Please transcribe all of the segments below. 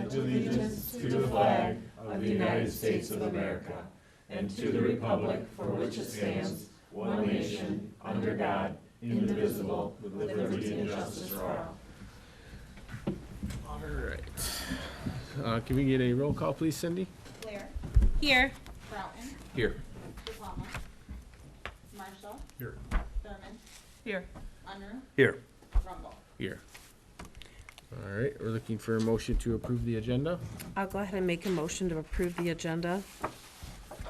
pledge allegiance to the flag of the United States of America and to the republic for which it stands, one nation, under God, indivisible, with liberty and justice for all. All right. Can we get a roll call, please, Cindy? Blair. Here. Broughton. Here. DePalma. Marshall. Here. Thurman. Here. Unruh. Here. Rumble. Here. All right, we're looking for a motion to approve the agenda. I'll go ahead and make a motion to approve the agenda.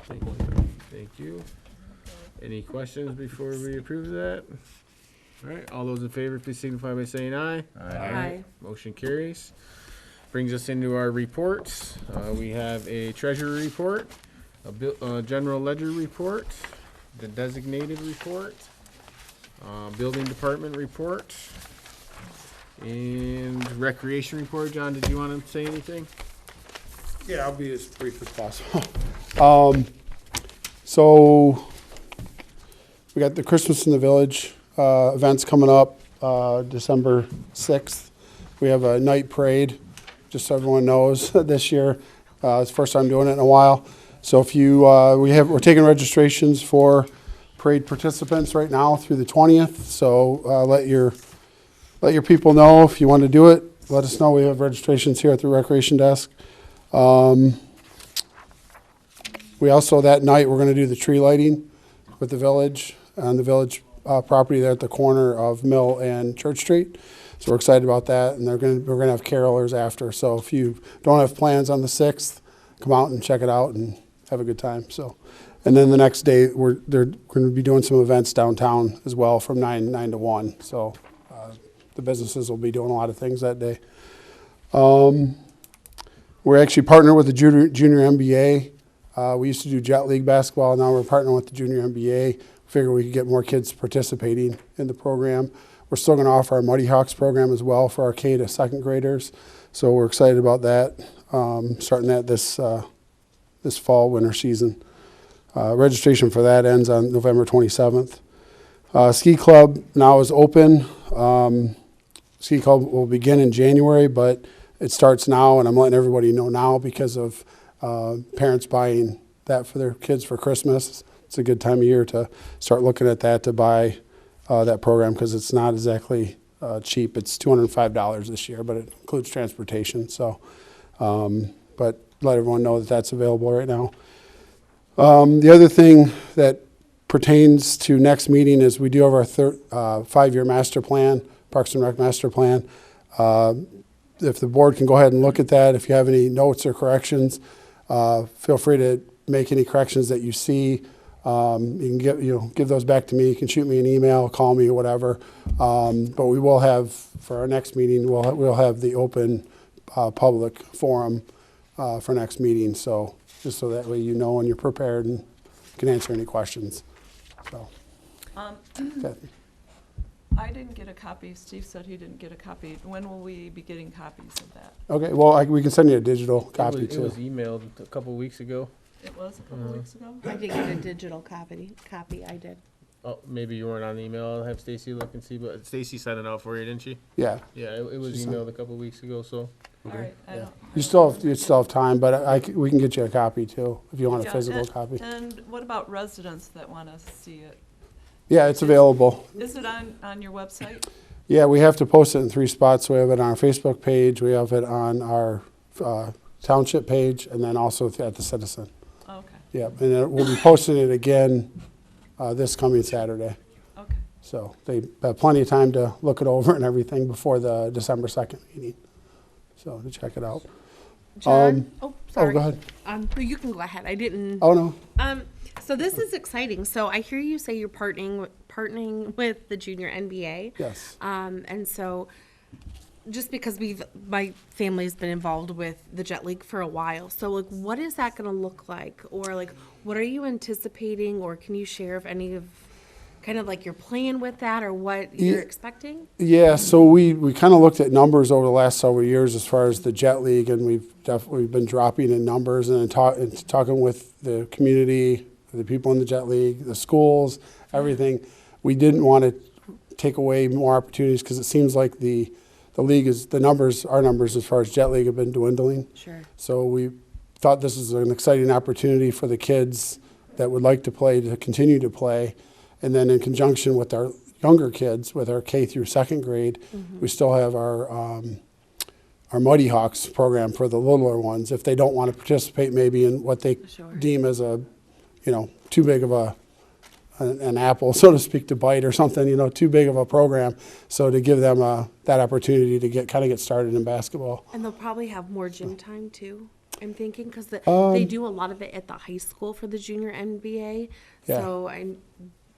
Thank you. Any questions before we approve that? All right, all those in favor, please signify by saying aye. Aye. Motion carries. Brings us into our reports. We have a treasurer report, a general ledger report, the designated report, building department report, and recreation report. John, did you want to say anything? Yeah, I'll be as brief as possible. So we got the Christmas in the Village events coming up December 6th. We have a night parade, just so everyone knows, this year. It's the first time doing it in a while. So if you, we're taking registrations for parade participants right now through the 20th. So let your people know if you want to do it. Let us know. We have registrations here at the recreation desk. We also, that night, we're going to do the tree lighting with the village, on the village property there at the corner of Mill and Church Street. So we're excited about that, and we're going to have carolers after. So if you don't have plans on the 6th, come out and check it out and have a good time. So, and then the next day, they're going to be doing some events downtown as well from 9 to 1. So the businesses will be doing a lot of things that day. We're actually partnered with the junior NBA. We used to do Jet League basketball. Now we're partnering with the junior NBA. Figure we could get more kids participating in the program. We're still going to offer our Muddy Hawks program as well for our K to second graders. So we're excited about that. Starting that this fall, winter season. Registration for that ends on November 27th. Ski Club now is open. Ski Club will begin in January, but it starts now, and I'm letting everybody know now because of parents buying that for their kids for Christmas. It's a good time of year to start looking at that to buy that program because it's not exactly cheap. It's $205 this year, but it includes transportation. So, but let everyone know that that's available right now. The other thing that pertains to next meeting is we do have our 5-year master plan, Parks and Rec master plan. If the board can go ahead and look at that, if you have any notes or corrections, feel free to make any corrections that you see. You can give those back to me. You can shoot me an email, call me, or whatever. But we will have, for our next meeting, we'll have the open public forum for next meeting. So just so that way you know and you're prepared and can answer any questions. So. Okay. I didn't get a copy. Steve said he didn't get a copy. When will we be getting copies of that? Okay. Well, we can send you a digital copy It too. was emailed a couple weeks ago. It was a couple weeks ago? I did get a digital copy. I did. Oh, maybe you weren't on the email. I'll have Stacy look and see, but Stacy sent it out for you, didn't she? Yeah. Yeah, it was She sent- emailed a couple weeks ago, so. All right. You still have time, but we can get you a copy too if you want a Yeah, physical copy. And what about residents that want to see it? Yeah, it's available. Is it on your website? Yeah, we have to post it in 3 spots. We have it on our Facebook page, we have it on our Township page, and then also at the Citizen. Okay, Yeah, and we'll be posting it again this coming Saturday. okay. So they have plenty of time to look it over and everything before the December 2nd meeting. So to check it out. John? Sorry. go ahead. No, you can go ahead. I didn't. Oh, no. So this is exciting. So I hear you say you're partnering with the junior NBA. Yes. And so just because my family's been involved with the Jet League for a while. So like, what is that going to look like? Or like, what are you anticipating? Or can you share if any of kind of like your plan with that or what you're expecting? Yeah, so we kind of looked at numbers over the last several years as far as the Jet League, and we've definitely been dropping in numbers and talking with the community, the people in the Jet League, the schools, everything. We didn't want to take away more opportunities because it seems like the the league is, our numbers as far as Jet League have been dwindling. Sure. So we thought this is an exciting opportunity for the kids that would like to play to continue to play. And then in conjunction with our younger kids, with our K through second grade, we still have our Muddy Hawks program for the littler ones. If they don't want to participate maybe in what they Sure. deem as a, too big of an apple, so to speak, to bite or something, too big of a program. So to give them that opportunity to get started in basketball. And they'll probably have more gym time too, I'm thinking, because they do a lot of it at the high school for the junior NBA. Yeah. So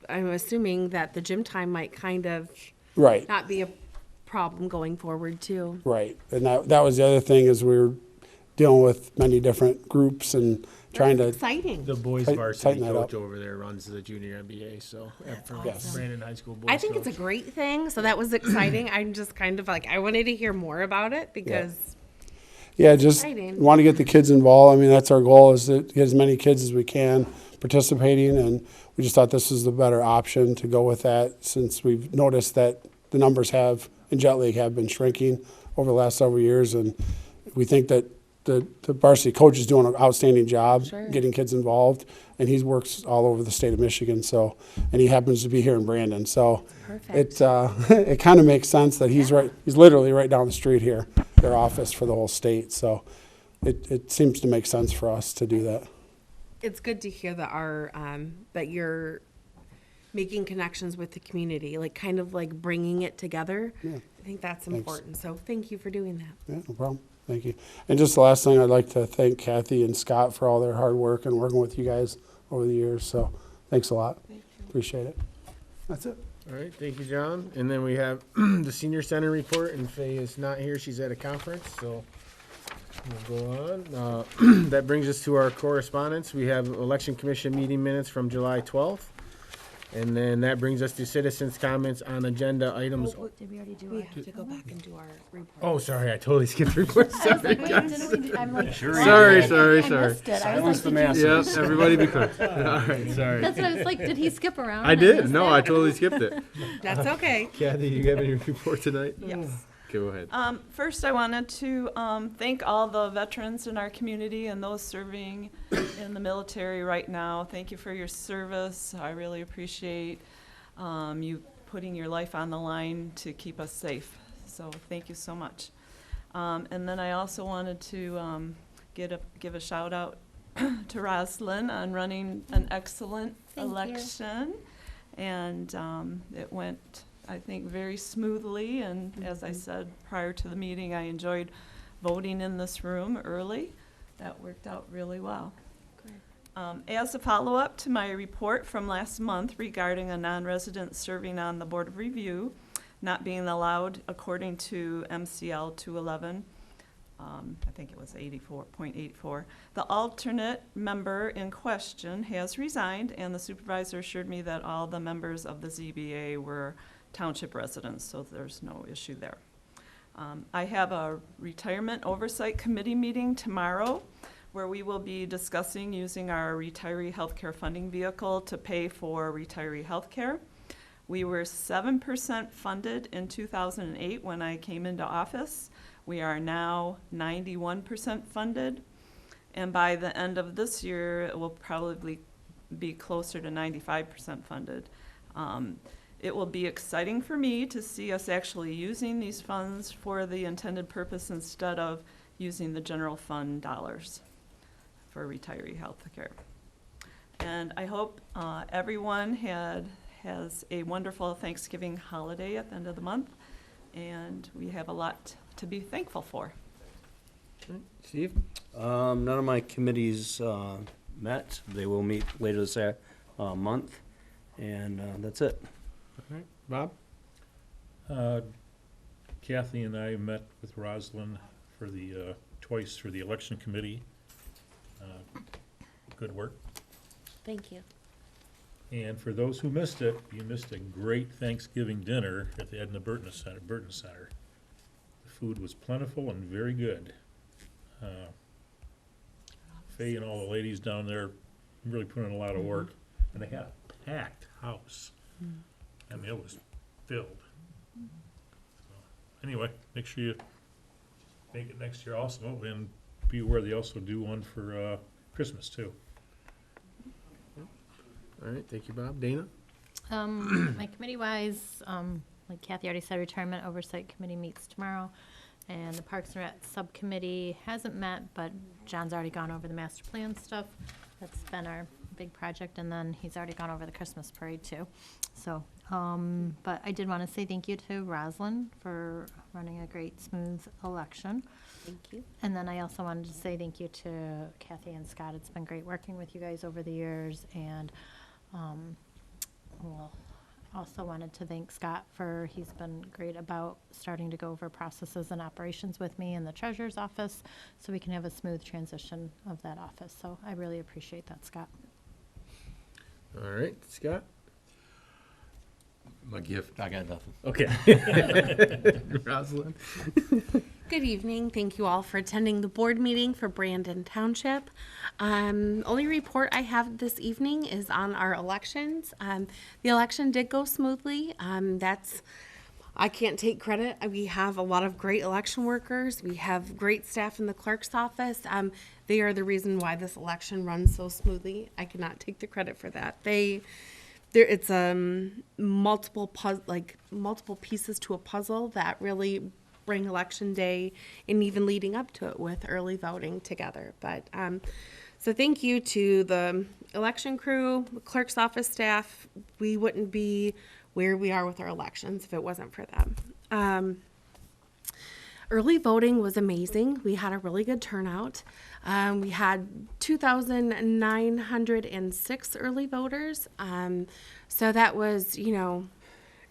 I'm assuming that the gym time might kind of Right. not be a problem going forward too. Right, and that was the other thing is we were dealing with many different groups and trying to. Exciting. The boys Tighten varsity that coach up. over there runs the junior NBA, so from Yes. Brandon High School boys. I think it's coach. a great thing. So that was exciting. I'm just kind of like, I wanted to hear more about it because Yeah, just Exciting. want to get the kids involved. I mean, that's our goal is to get as many kids as we can participating, and we just thought this was the better option to go with that since we've noticed that the numbers in Jet League have been shrinking over the last several years, and we think that the varsity coach is doing an outstanding job Sure. getting kids involved, and he works all over the state of Michigan. So, and he happens to be here in Brandon, so Perfect. it kind of makes sense that he's literally right down the street here, their office for the whole state. So, it seems to make sense for us to do that. it's good to hear that that you're making connections with the community, like kind of like bringing it together. Yeah. I think that's important. So thank you for doing that. Yeah, no problem. Thank you. And just the last thing, I'd like to thank Kathy and Scott for all their hard work and working with you guys over the years. So thanks a lot. Thank you. Appreciate it. That's it. All right, thank you, John. And then we have the senior center report, and Faye is not here. She's at a conference, so we'll go on. That brings us to our correspondence. We have election commission meeting minutes from July 12th. And then that brings us to citizens' comments on agenda items. Did we already do We it? have to go back and do our report. Oh, sorry, I totally skipped reports. I was Sorry, like, wait, guys. didn't we do, I'm like, Sorry, I sorry. missed it. I was like, did you- Yep, everybody be quick. All right, sorry. That's what I was like, did he skip around? I and did. miss No, that? I totally skipped it. That's okay. Kathy, you have any report tonight? Yes. Okay, go ahead. First, I wanted to thank all the veterans in our community and those serving in the military right now. Thank you for your service. I really appreciate you putting your life on the line to keep us safe. So thank you so much. And then I also wanted to give a shout out to Roslyn on running an excellent Thank you. election. And it went, I think, very smoothly. And as I said prior to the meeting, I enjoyed voting in this room early. That worked out really well. As a follow-up to my report from last month regarding a non-resident serving on the Board of Review not being allowed according to MCL 211, I think it was 84.84, the alternate member in question has resigned, and the supervisor assured me that all the members of the ZBA were Township residents, so there's no issue there. I have a retirement oversight committee meeting tomorrow where we will be discussing using our retiree healthcare funding vehicle to pay for retiree healthcare. We were 7% funded in 2008 when I came into office. We are now 91% funded, and by the end of this year, it will probably be closer to 95% funded. It will be exciting for me to see us actually using these funds for the intended purpose instead of using the general fund dollars for retiree health care. And I hope everyone has a wonderful Thanksgiving holiday at the end of the month, and we have a lot to be thankful for. Steve? None of my committees met. They will meet later this month, and that's it. All right. Bob? Kathy and I met with Roslyn for twice for the election committee. Good work. Thank you. And for those who missed it, you missed a great Thanksgiving dinner at the Edna Burton Center. The food was plentiful and very good. Faye and all the ladies down there really put in a lot of work, and they had a packed house. I mean, it was filled. So anyway, make sure you make it next year also, and be aware they also do one for Christmas too. All right, thank you, Bob. Dana? My committee-wise, like Kathy already said, Retirement Oversight Committee meets tomorrow, and the Parks and Rec Subcommittee hasn't met, but John's already gone over the master plan stuff. That's been our big project, and then he's already gone over the Christmas parade too. So, but I did want to say thank you to Roslyn for running a great, smooth election. Thank you. And then I also wanted to say thank you to Kathy and Scott. It's been great working with you guys over the years, and well, also wanted to thank Scott for, he's been great about starting to go over processes and operations with me in the treasurer's office so we can have a smooth transition of that office. So I really appreciate that, Scott. All right, Scott? My gift, I got nothing. Okay. Rosalind? Good evening. Thank you all for attending the board meeting for Brandon Township. Only report I have this evening is on our elections. The election did go smoothly. I can't take credit. We have a lot of great election workers. We have great staff in the clerk's office. They are the reason why this election runs so smoothly. I cannot take the credit for that. It's multiple pieces to a puzzle that really bring election day and even leading up to it with early voting together. But so thank you to the election crew, the clerk's office staff. We wouldn't be where we are with our elections if it wasn't for them. Early voting was amazing. We had a really good turnout. We had 2,906 early voters. So that was,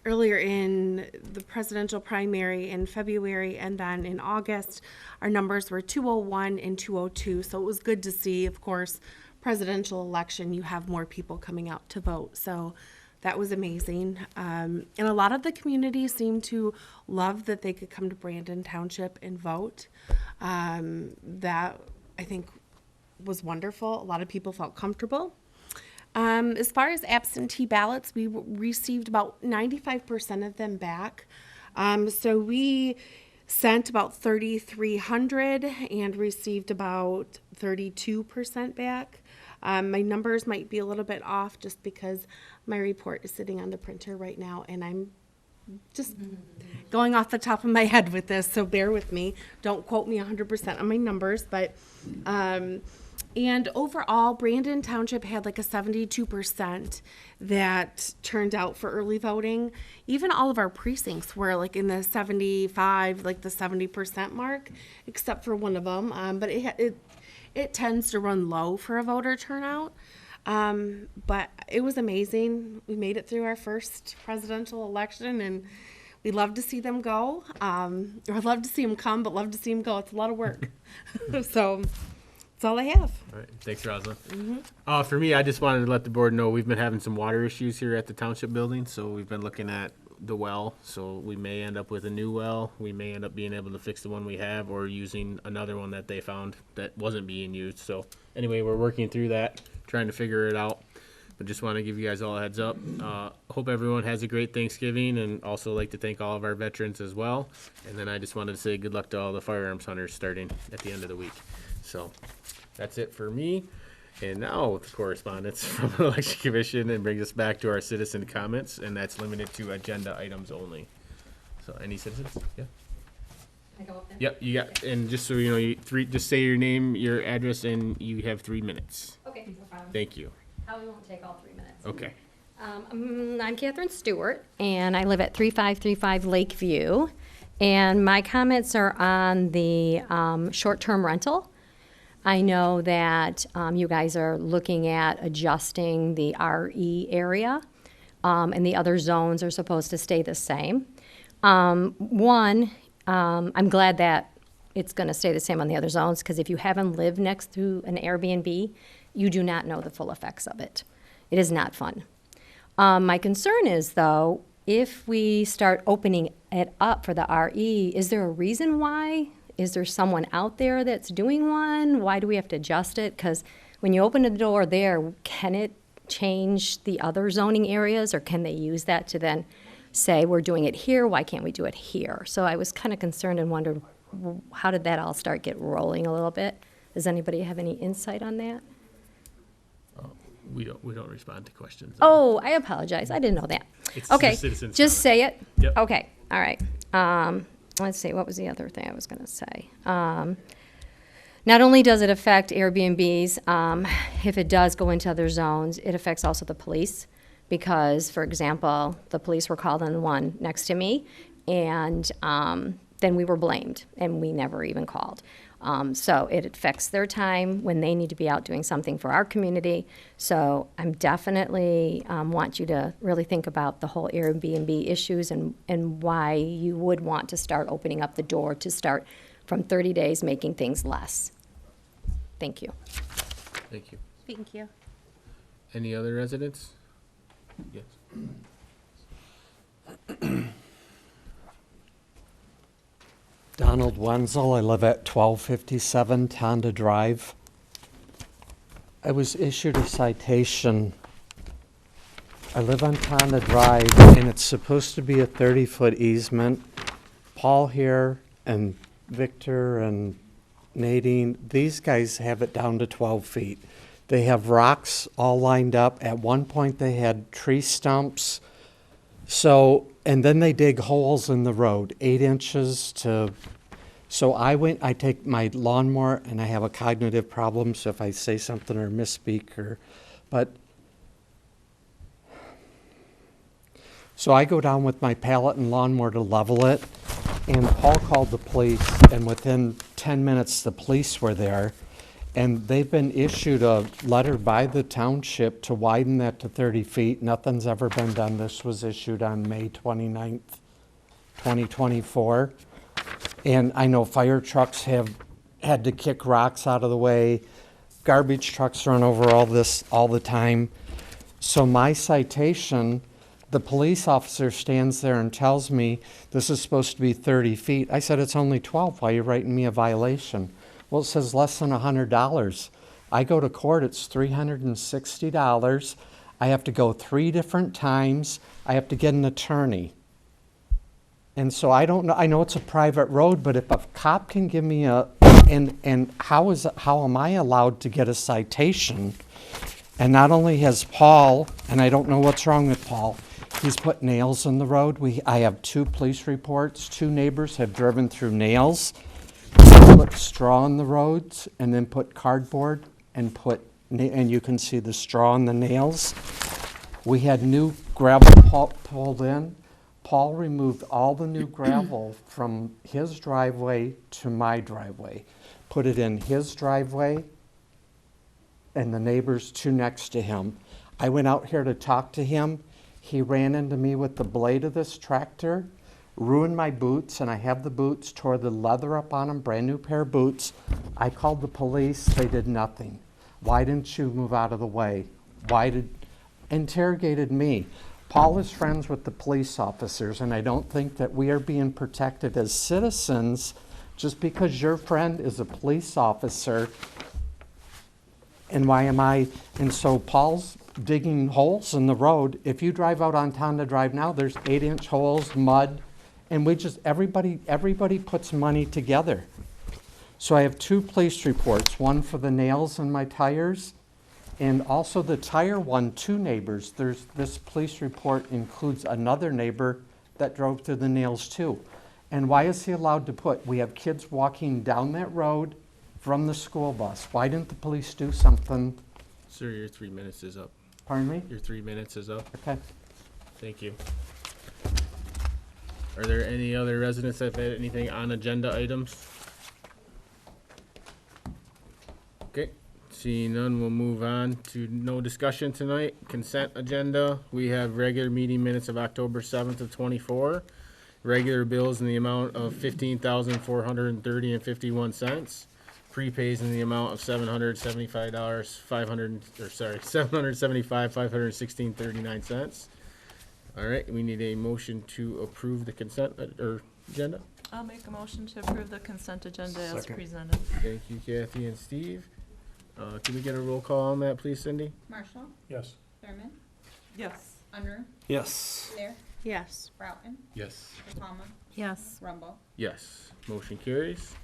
earlier in the presidential primary in February, and then in August, our numbers were 201 and 202. So it was good to see, of course, presidential election, you have more people coming out to vote. So that was amazing. And a lot of the community seemed to love that they could come to Brandon Township and vote. That, I think, was wonderful. A lot of people felt comfortable. As far as absentee ballots, we received about 95% of them back. So we sent about 3,300 and received about 32% back. My numbers might be a little bit off just because my report is sitting on the printer right now, and I'm just going off the top of my head with this, so bear with me. Don't quote me 100% on my numbers, but and overall, Brandon Township had like a 72% that turned out for early voting. Even all of our precincts were like in the 75, like the 70% mark, except for one of them. But it tends to run low for a voter turnout. But it was amazing. We made it through our first presidential election, and we love to see them go. Or love to see them come, but love to see them go. It's a lot of work. So that's all I have. All right, thanks, Rosalind. For me, I just wanted to let the board know we've been having some water issues here at the township building, so we've been looking at the well. So we may end up with a new well. We may end up being able to fix the one we have, or using another one that they found that wasn't being used. So anyway, we're working through that, trying to figure it out. But just want to give you guys all a heads up. Hope everyone has a great Thanksgiving, and also like to thank all of our veterans as well. And then I just wanted to say good luck to all the firearms hunters starting at the end of the week. So that's it for me. And now the correspondence from the Election Commission, and brings us back to our citizen comments, and that's limited to agenda items only. So any citizens? Yeah. I go up there? Yep, you got, and just so you know, just say your name, your address, and you have 3 minutes. Okay, no problem. Thank you. Probably won't take all 3 minutes. Okay. I'm Catherine Stewart, and I live at 3535 Lakeview. And my comments are on the short-term rental. I know that you guys are looking at adjusting the RE area, and the other zones are supposed to stay the same. I'm glad that it's going to stay the same on the other zones, because if you haven't lived next to an Airbnb, you do not know the full effects of it. It is not fun. My concern is, though, if we start opening it up for the RE, is there a reason why? Is there someone out there that's doing one? Why do we have to adjust it? Because when you open the door there, can it change the other zoning areas, or can they use that to then say we're doing it here, why can't we do it here? So I was kind of concerned and wondered, how did that all start get rolling a little bit? Does anybody have any insight on that? We don't respond to questions. Oh, I apologize. I didn't know that. It's Okay, just citizens' just say it. Yep. Okay, all right. Let's see, what was the other thing I was going to say? Not only does it affect Airbnbs, if it does go into other zones, it affects also the police. Because, for example, the police were called on the one next to me, and then we were blamed, and we never even called. So it affects their time when they need to be out doing something for our community. So I'm definitely want you to really think about the whole Airbnb issues and why you would want to start opening up the door to start from 30 days making things less. Thank you. Thank you. Thank you. Any other residents? Yes. Donald Wenzel, I live at 1257 Tonda Drive. I was issued a citation. I live on Tonda Drive, and it's supposed to be a 30-foot easement. Paul here and Victor and Nadine, these guys have it down to 12 feet. They have rocks all lined up. At one point, they had tree stumps. So, and then they dig holes in the road, 8 inches to, so I take my lawnmower, and I have a cognitive problem, so if I say something or misspeak so I go down with my pallet and lawnmower to level it, and Paul called the police, and within 10 minutes, the police were there. And they've been issued a letter by the township to widen that to 30 feet. Nothing's ever been done. This was issued on May 29th, 2024. And I know fire trucks have had to kick rocks out of the way. Garbage trucks run over all this all the time. So my citation, the police officer stands there and tells me this is supposed to be 30 feet. I said, it's only 12. Why are you writing me a violation? Well, it says less than $100. I go to court, it's $360. I have to go 3 different times. I have to get an attorney. And so I don't know, I know it's a private road, but if a cop can give me and how am I allowed to get a citation? And not only has Paul, and I don't know what's wrong with Paul, he's put nails in the road. I have 2 police reports. 2 neighbors have driven through nails. Put straw in the roads and then put cardboard and and you can see the straw and the nails. We had new gravel pulled in. Paul removed all the new gravel from his driveway to my driveway, put it in his driveway and the neighbors 2 next to him. I went out here to talk to him. He ran into me with the blade of this tractor, ruined my boots, and I have the boots, tore the leather up on them, brand new pair of boots. I called the police, they did nothing. Why didn't you move out of the way? Interrogated me. Paul is friends with the police officers, and I don't think that we are being protected as citizens just because your friend is a police officer. And why am I? And so Paul's digging holes in the road. If you drive out on Tonda Drive now, there's 8-inch holes, mud, and everybody puts money together. So I have 2 police reports, one for the nails in my tires, and also the tire one, 2 neighbors. This police report includes another neighbor that drove through the nails too. And why is he allowed to we have kids walking down that road from the school bus. Why didn't the police do something? Sir, your 3 minutes is up. Pardon me? Your 3 minutes is up. Okay. Thank you. Are there any other residents that have anything on agenda items? Okay, seeing none, we'll move on to no discussion tonight. Consent agenda. We have regular meeting minutes of October 7th of 24. Regular bills in the amount of $15,430.51. Prepays in the amount of $775,516.39. All right, we need a motion to approve the consent agenda. I'll make a motion to approve the consent agenda as Second. presented. Thank you, Kathy and Steve. Can we get a roll call on that, please, Cindy? Marshall, Yes. Thurman, Yes. Unruh, Yes. Blair, Yes. Broughton, Yes. DePalma, Yes. Rumble. Yes, motion carries.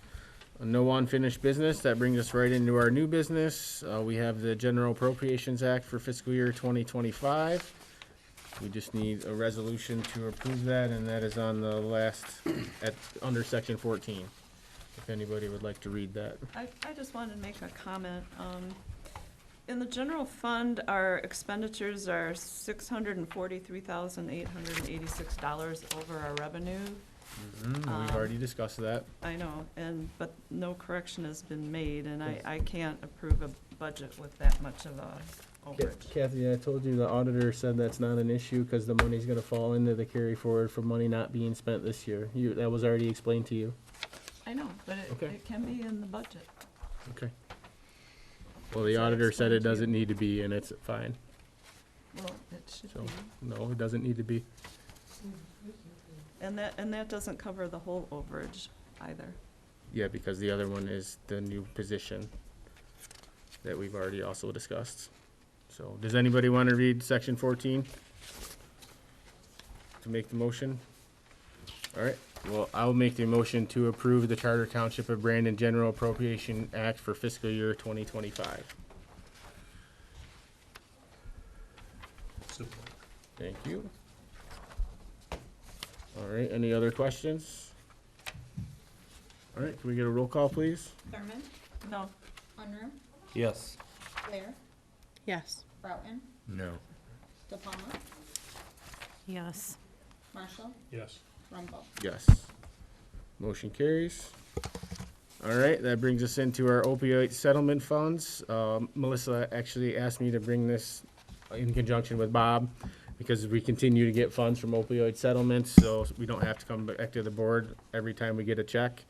No unfinished business. That brings us right into our new business. We have the General Appropriations Act for fiscal year 2025. We just need a resolution to approve that, and that is on the last, under section 14. If anybody would like to read that. I just wanted to make a comment. In the general fund, our expenditures are $643,886 over our revenue. We've already discussed that. I know, but no correction has been made, and I can't approve a budget with that much of a overage. Kathy, I told you the auditor said that's not an issue because the money's gonna fall into the carry forward for money not being spent this year. That was already explained to you. I know, but Okay. it can be in the budget. Okay. Well, the So I auditor said it explained to doesn't you. need to be, and it's fine. Well, it should So, be. no, it doesn't need to be. And that doesn't cover the whole overage either. Yeah, because the other one is the new position that we've already also discussed. So, does anybody want to read section 14? To make the motion? All right, well, I'll make the motion to approve the Charter Township of Brandon General Appropriation Act for fiscal year 2025. Support. Thank you. All right, any other questions? All right, can we get a roll call, please? Thurman, No, Unruh, Yes. Blair, Yes. Broughton, No. DePalma, Yes. Marshall, Yes. Rumble. Yes. Motion carries. All right, that brings us into our opioid settlement funds. Melissa actually asked me to bring this in conjunction with Bob because we continue to get funds from opioid settlements, so we don't have to come back to the board every time we get a check.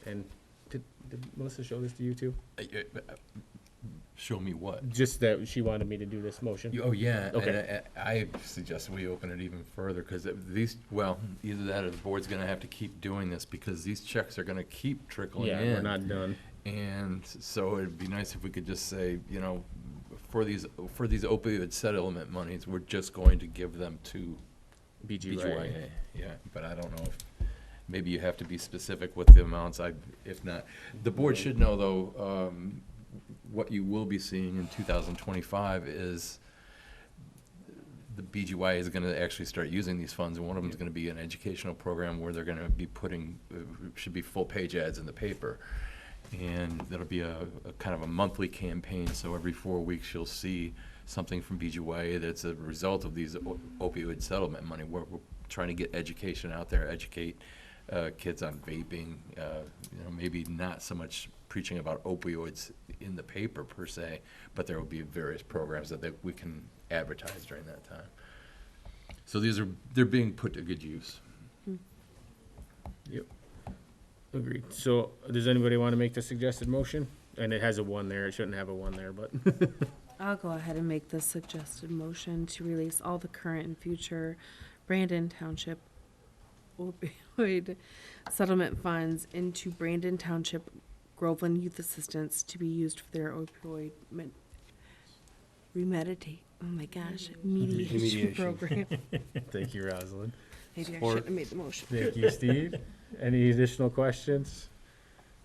And did Melissa show this to you too? Show me what? Just that she wanted me to do this motion. Oh, yeah. Okay. And I suggest we open it even further because these, well, either that or the board's going to have to keep doing this because these checks are going to keep trickling in. Yeah, we're not done. And so it'd be nice if we could just say, you know, for these opioid settlement monies, we're just going to give them to BGYA. Yeah, but I don't know if, maybe you have to be specific with the amounts. If not, the board should know though, what you will be seeing in 2025 is the BGYA is going to actually start using these funds, and one of them is going to be an educational program where they're going to be putting, should be full page ads in the paper. And that'll be a kind of a monthly campaign, so every 4 weeks you'll see something from BGYA that's a result of these opioid settlement money. We're trying to get education out there, educate kids on vaping, you know, maybe not so much preaching about opioids in the paper per se, but there will be various programs that we can advertise during that time. So they're being put to good use. Yep. Agreed. So, does anybody want to make the suggested motion? And it has a 1 there. It shouldn't have a 1 there, but. I'll go ahead and make the suggested motion to release all the current and future Brandon Township opioid settlement funds into Brandon Township Groveland Youth Assistance to be used for their opioid mediation program. Thank you, Rosalind. Maybe I Support. shouldn't have made the motion. Thank you, Steve. Any additional questions?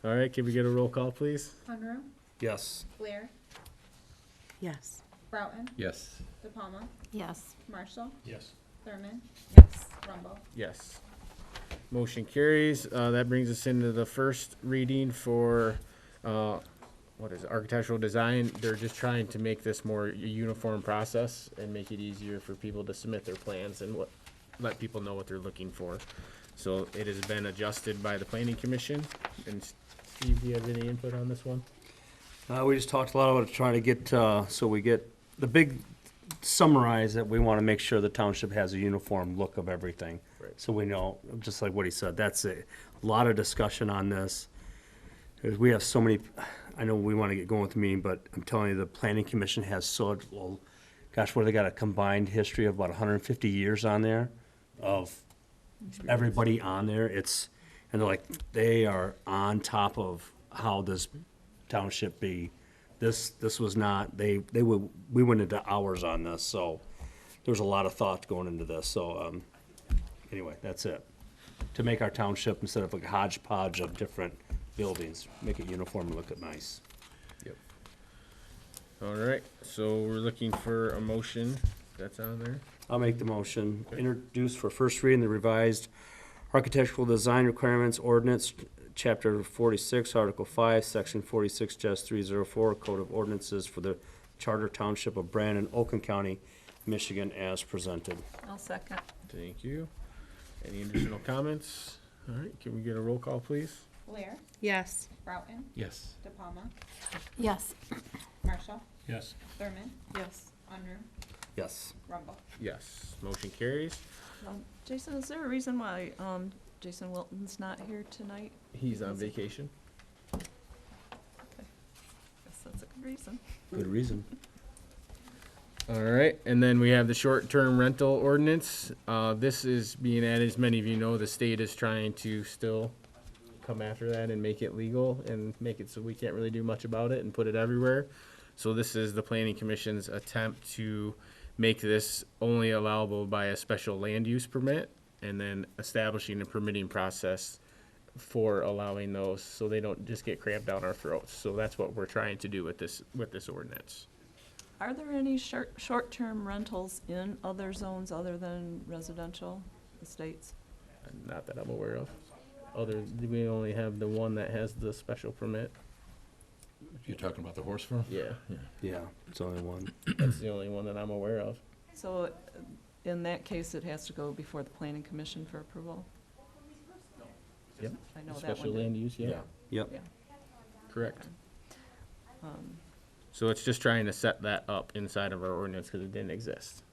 All right, can we get a roll call, please? Unruh, Yes. Blair, Yes. Broughton, Yes. DePalma, Yes. Marshall, Yes. Thurman, Yes. Rumble. Yes. Motion carries. That brings us into the first reading for, what is it, architectural design. They're just trying to make this more a uniform process and make it easier for people to submit their plans and let people know what they're looking for. So it has been adjusted by the planning commission. And Steve, do you have any input on this one? We just talked a lot about trying to get, so we get the big summarize that we want to make sure the township has a uniform look of everything. Right. So we know, just like what he said, that's a lot of discussion on this. We have so many, I know we want to get going with the meeting, but I'm telling you, the planning commission has so, well, gosh, what, they got a combined history of about 150 years on there of everybody on there. And they're like, they are on top of how this township be. This was not, we went into hours on this, so there's a lot of thought going into this. So anyway, that's it. To make our township, instead of like a hodgepodge of different buildings, make it uniform and look it nice. Yep. All right, so we're looking for a motion. That's on there. I'll make the motion, introduce for first reading the revised architectural design requirements ordinance, chapter 46, article 5, section 46-304, code of ordinances for the charter township of Brandon, Oakland County, Michigan, as presented. I'll second. Thank you. Any additional comments? All right, can we get a roll call, please? Blair, Yes. Broughton, Yes. De Palma, Yes. Marshall, Yes. Thurman, Yes. Unruh, Yes. Rumble. Yes. Motion carries. Jason, is there a reason why Jason Wilton's not here tonight? He's on vacation. Guess that's a good reason. Good reason. All right, and then we have the short-term rental ordinance. This is being added, as many of you know, the state is trying to still come after that and make it legal and make it so we can't really do much about it and put it everywhere. So this is the planning commission's attempt to make this only allowable by a special land use permit and then establishing a permitting process for allowing those so they don't just get cramped down our throats. So that's what we're trying to do with this ordinance. Are there any short-term rentals in other zones other than residential estates? Not that I'm aware of. We only have the one that has the special permit. You're talking about the horse farm? Yeah, Yeah, it's only one. that's the only one that I'm aware of. So in that case, it has to go before the planning commission for approval? Yep. I know that Special one land did. use, yeah, Yep. Yeah. correct. Um, So it's just trying to set that up inside of our ordinance because it didn't exist.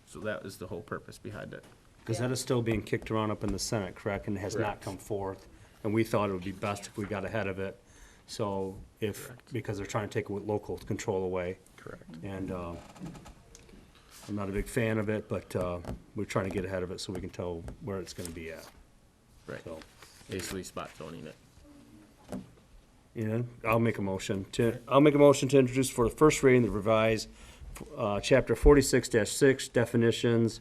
So that was the whole purpose behind it. Because that is still being kicked around up in the Senate, correct, and has not Correct. come forth. And we thought it would be best if we got ahead of it. So Correct. because they're trying to take local control away. Correct. And I'm not a big fan of it, but we're trying to get ahead of it so we can tell where it's gonna be at. Right, So, basically spot zoning it. I'll make a motion to introduce for the first reading the revised chapter 46-6 definitions,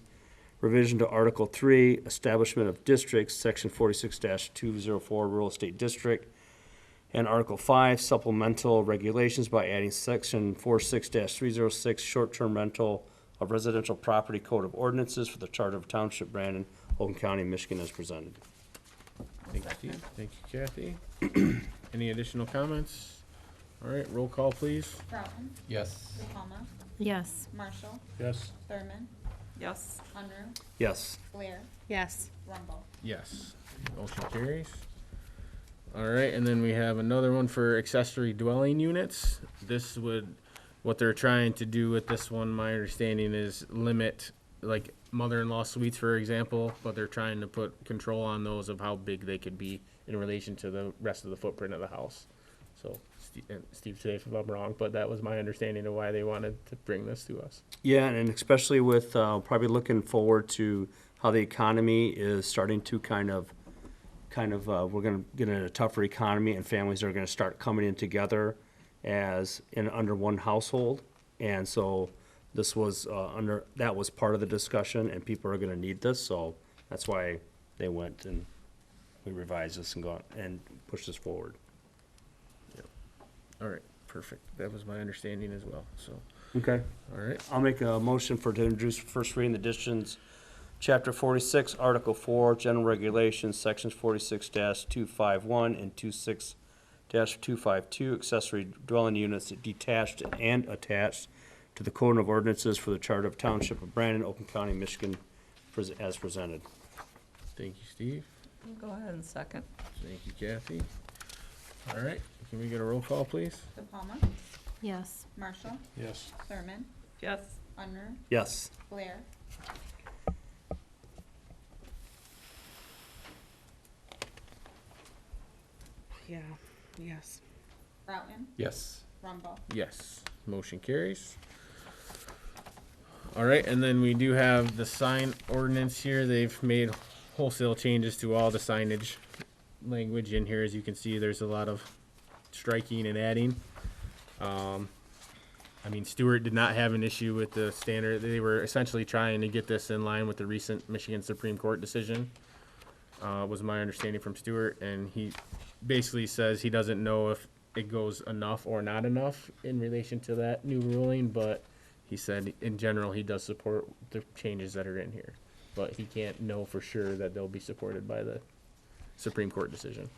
revision to Article 3, establishment of districts, section 46-204 real estate district, and Article 5 supplemental regulations by adding section 46-306 short-term rental of residential property code of ordinances for the charter of Township Brandon, Oakland County, Michigan, as presented. Thank you, Steve. Thank you, Kathy. Any additional comments? All right, roll call, please. Broughton, Yes. De Palma, Yes. Marshall, Yes. Thurman, Yes. Unruh, Yes. Blair, Yes. Rumble. Yes. Motion carries. All right, and then we have another one for accessory dwelling units. What they're trying to do with this one, my understanding is limit, like mother-in-law suites, for example, but they're trying to put control on those of how big they could be in relation to the rest of the footprint of the house. So, Steve, say if I'm wrong, but that was my understanding of why they wanted to bring this to us. Yeah, and especially with probably looking forward to how the economy is starting to kind of we're going to get in a tougher economy, and families are going to start coming in together as in under one household. And so this was that was part of the discussion, and people are going to need this, so that's why they went and we revised this and pushed this forward. All right, perfect. That was my understanding as well, so, Okay. all right. I'll make a motion to introduce first reading the additions, chapter 46, article 4, general regulations, sections 46-251 and 26-252, accessory dwelling units detached and attached to the code of ordinances for the charter of Township of Brandon, Oakland County, Michigan, as presented. Thank you, Steve. Go ahead and second. Thank you, Kathy. All right, can we get a roll call, please? De Palma, Yes. Marshall, Yes. Thurman, Yes. Unruh, Yes. Blair, Yeah. Yes. Broughton, Yes. Rumble. Yes, motion carries. All right, and then we do have the sign ordinance here. They've made wholesale changes to all the signage language in here. As you can see, there's a lot of striking and adding. I mean, Stewart did not have an issue with the standard. They were essentially trying to get this in line with the recent Michigan Supreme Court decision, was my understanding from Stewart. And he basically says he doesn't know if it goes enough or not enough in relation to that new ruling, but he said in general he does support the changes that are in here. But he can't know for sure that they'll be supported by the Supreme Court decision.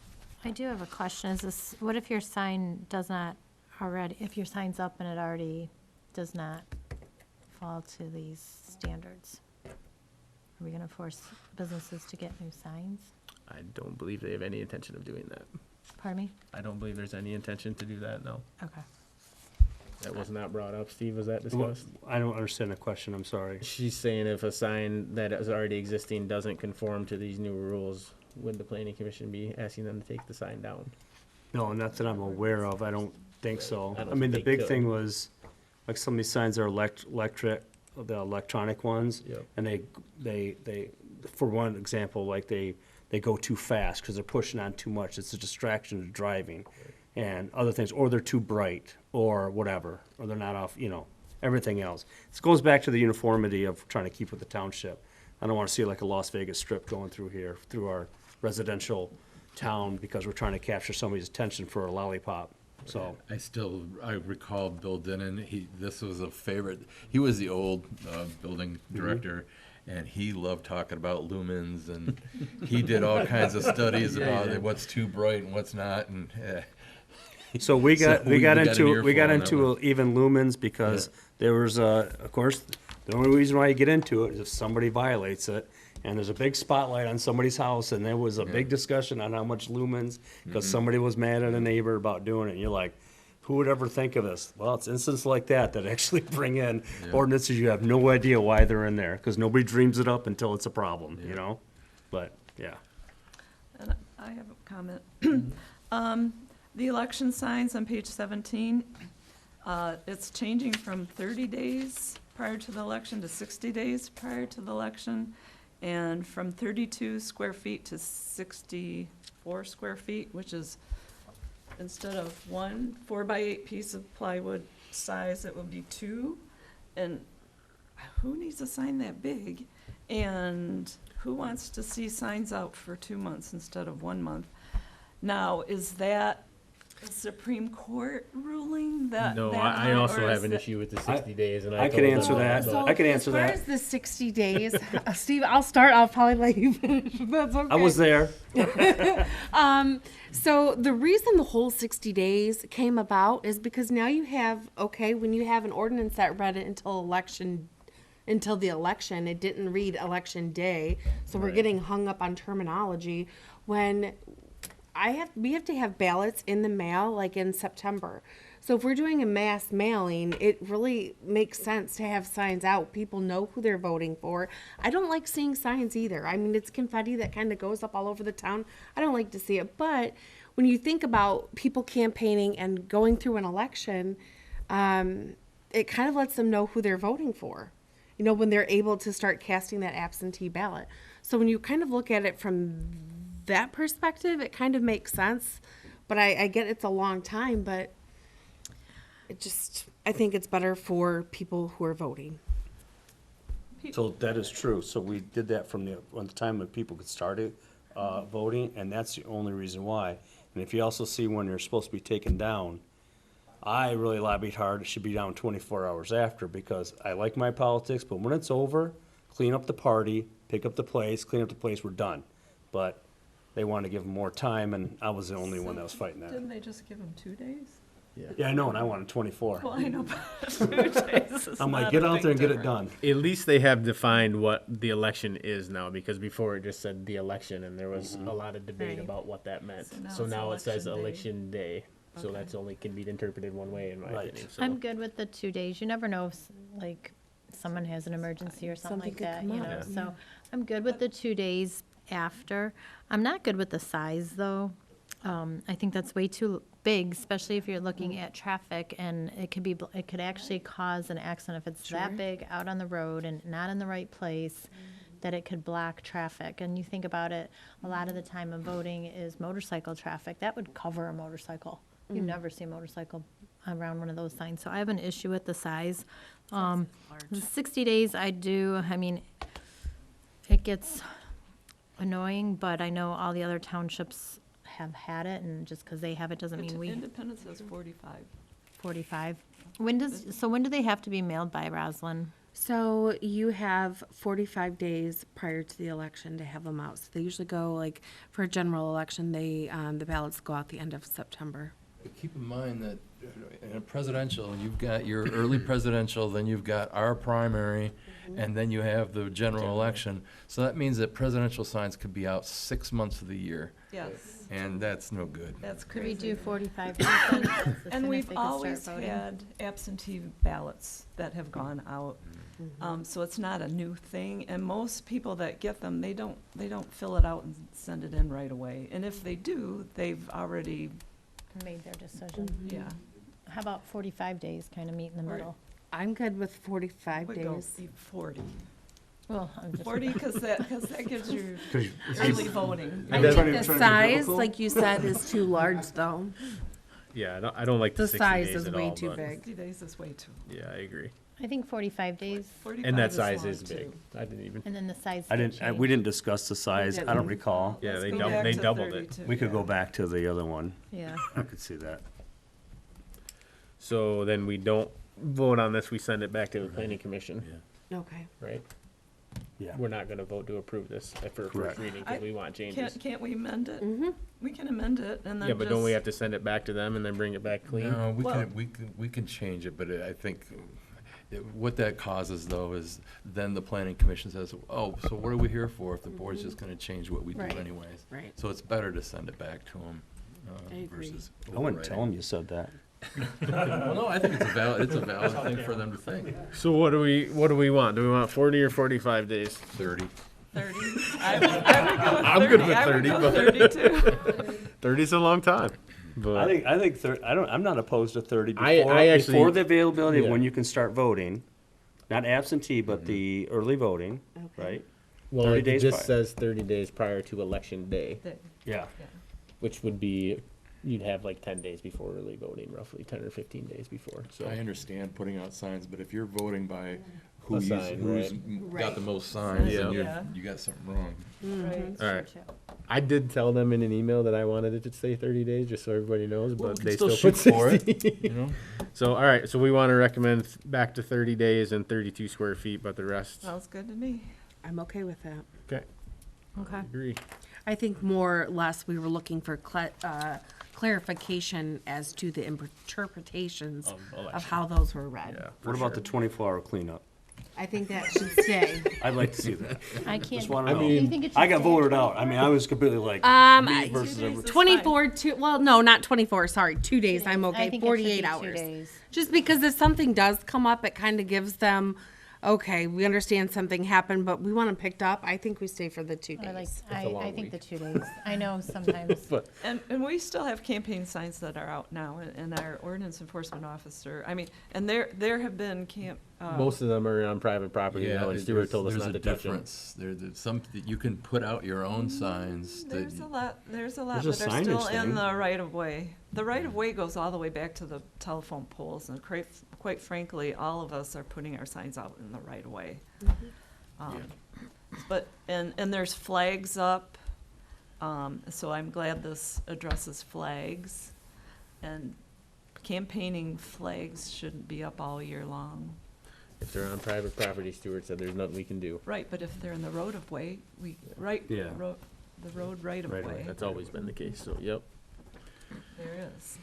I do have a question. Is this, what if your sign does not already, if your sign's up and it already does not fall to these standards? Are we gonna force businesses to get new signs? I don't believe they have any intention of doing that. Pardon me? I don't believe there's any intention to do that, no. Okay. That was not brought up. Steve, was that What- discussed? I don't understand the question, I'm sorry. She's saying if a sign that is already existing doesn't conform to these new rules, would the planning commission be asking them to take the sign down? No, not that I'm aware of, I don't think so. I don't I mean, the think big so. thing was, like, some of these signs are electric, the electronic ones. Yep. And they, for one example, like, they go too fast, because they're pushing on too much, it's a distraction to driving. And other things, or they're too bright, or whatever, or they're not off, everything else. This goes back to the uniformity of trying to keep with the township. I don't wanna see like a Las Vegas strip going through here, through our residential town, because we're trying to capture somebody's attention for a lollipop, so. I recall Bill Denon, this was a favorite, he was the old building director, and he loved talking about lumens, and he did all kinds of studies about what's too bright and what's not, and So we got So we got an into earful on that even lumens because there was of course, the only reason why you get into it is if somebody violates it, and there's a big spotlight on somebody's house, and there was a big discussion on how much lumens, because somebody was mad at a neighbor about doing it, and you're like, who would ever think of this? Well, it's instances like that that actually bring in ordinances you have no idea why they're in there, because nobody dreams it up until it's a problem, But, yeah. And I have a comment. The election signs on page 17, it's changing from 30 days prior to the election to 60 days prior to the election, and from 32 square feet to 64 square feet, which is, instead of one 4x8 piece of plywood size, it would be two. And who needs a sign that big? And who wants to see signs out for 2 months instead of 1 month? Now, is that a Supreme Court ruling that? No, that I high, also or have is an it- issue with the 60 days, and I told could them answer that. but- I can answer As far that. as the 60 days, Steve, I'll start. I'll probably let you finish. If that's okay. I was there. So the reason the whole 60 days came about is because now you have, when you have an ordinance that read it until the election, it didn't read election day. So we're getting hung up on terminology when we have to have ballots in the mail like in September. So if we're doing a mass mailing, it really makes sense to have signs out. People know who they're voting for. I don't like seeing signs either. I mean, it's confetti that kind of goes up all over the town. I don't like to see it. But when you think about people campaigning and going through an election, it kind of lets them know who they're voting for, when they're able to start casting that absentee ballot. So when you kind of look at it from that perspective, it kind of makes sense. But I get it's a long time, but I think it's better for people who are voting. So that is true. So we did that from the time when people could start voting, and that's the only reason why. And if you also see when they're supposed to be taken down, I really lobbied hard, it should be down 24 hours after, because I like my politics, but when it's over, clean up the party, pick up the place, clean up the place, we're done. But they wanted to give them more time, and I was the only one that was fighting that. Didn't they just give them 2 days? Yeah, I know, and I wanted 24. Well, I know, but 2 days is I'm like, not get a out big there and get it difference. done. At least they have defined what the election is now, because before it just said the election, and there was a lot of debate Right. about what that meant. So now So it's now it says election day. election day, so Okay. that's only can be interpreted one way in my Right. opinion. So. I'm good with the 2 days. You never know if, like, someone has an emergency or something Something like could that, come you up, know, so I'm good with the 2 days after. I'm not good with the size, though. I think that's way too big, especially if you're looking at traffic, and it could actually cause an accident if it's that big out on the road and not in the right place, that it could block traffic. And you think about it, a lot of the time of voting is motorcycle traffic. That would cover a motorcycle. You never see a motorcycle around one of those signs. So I have an issue with the size. The 60 days I do, I mean, it gets annoying, but I know all the other townships have had it, and just because they have it doesn't mean we. Independence has 45. 45. When do they have to be mailed by, Roslyn? So you have 45 days prior to the election to have them out. So they usually go, like, for a general election, the ballots go out the end of September. But keep in mind that in a presidential, you've got your early presidential, then you've got our primary, and then you have the general election. So that means that presidential signs could be out 6 months of the year, Yes, and that's no good. that's Could we crazy. do 45 days then? That's the And soonest we've they could start always voting? had absentee ballots that have gone out. So it's not a new thing, and most people that get them, they don't fill it out and send it in right away. And if they do, they've already, Made their decision. yeah. How about 45 days, kind of meet in the Or- middle? I'm good with 45 We go days. 40. Well, I'm just. 40, because that gives you early voting. I think the size, like you said, is too large, though. Yeah, I don't like the The 60 size days is at way all, too but- big. 60 days is way too. Yeah, I agree. I think 45 days, 45 And that is size long, is big. too. I didn't even, and then the size. I did didn't, we change. didn't discuss the size. I don't didn't. recall. yeah, Let's they go doubled, back they to doubled it. 32, We could go yeah. back to the other one. Yeah. I could see that. So then we don't vote on this, we send it back to the planning commission, Okay. right? Yeah. We're not gonna vote to approve this for first Correct. reading, because we want changes. Can't we amend it? Mm-hmm. We can amend it and then Yeah, but don't we just- have to send it back to them and then bring it back clean? No, Well- we can change it, but I think what that causes though is then the planning commission says, oh, so what are we here for if the board's just gonna change what we do Right. anyways? Right. So it's better to send it back to them I agree. versus. I wouldn't tell them you said that. Well, no, I think it's a valid thing for them to think. So what do we want? Do we want 40 or 45 days? 30. 30. I would go with 30. I'm good with I would 30, go but- 30 too. 30's a long time, but. I think I'm not opposed to 30 I before, actually- before the availability of Yeah. when you can start voting. Not absentee, but the early voting, right? Well, 30 it days just prior. says 30 days prior to election day, Yeah. which would be, you'd have like 10 days before early voting, roughly 10 or 15 days before, so. I understand putting out signs, but if you're voting by A who's sign, got the most signs, Yeah. then Yeah. you got something wrong. Right. All right. I did tell them in an email that I wanted it to say 30 days, just so everybody knows, Well, but we they can still still put shoot for it, 60. You know? So, all right, so we want to recommend back to 30 days and 32 square feet, but the rest, Sounds good to me. I'm okay with that. okay, Okay. agree. I think more or less we were looking for clarification as to the interpretations Of of election. how those were read. Yeah. What about the 24-hour cleanup? I think that should stay. I'd like to see that. I can't. Just want to I know. mean- You think it should I got stay? voted out. I mean, I was completely like, me I- versus every. 24, well, no, not 24, sorry, 2 days, I'm I okay, think it should be 48 2 hours. days. Just because if something does come up, it kind of gives them, okay, we understand something happened, but we want them picked up. I think we stay for the 2 I like, days. a I long think the week. 2 days. I know sometimes. But And we still have campaign signs that are out now, and our ordinance enforcement officer, I mean, and there have been most of them are on private property now, and Stuart told us there's not a to touch them. difference. There's some, you can put out your own signs that. There's a lot There's a that are still signage in thing. the right of way. The right of way goes all the way back to the telephone poles, and quite frankly, all of us are putting our signs out in the right of way. But, and there's flags up, so I'm glad this addresses flags. And campaigning flags shouldn't be up all year long. If they're on private property, Stuart said there's nothing we can do. Right, but if they're in the road of way, the Yeah. road right of Right of way, way. That's always been the case, so, yep. there is.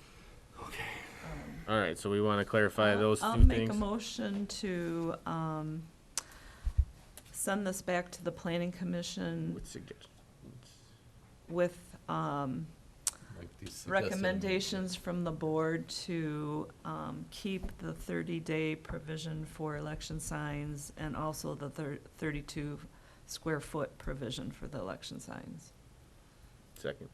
All right, so we want to clarify those I'll two make a things. motion to send this back to the planning commission With suggestions. with like these suggested- recommendations from the board to keep the 30-day provision for election signs and also the 32 square foot provision for the election signs. Second,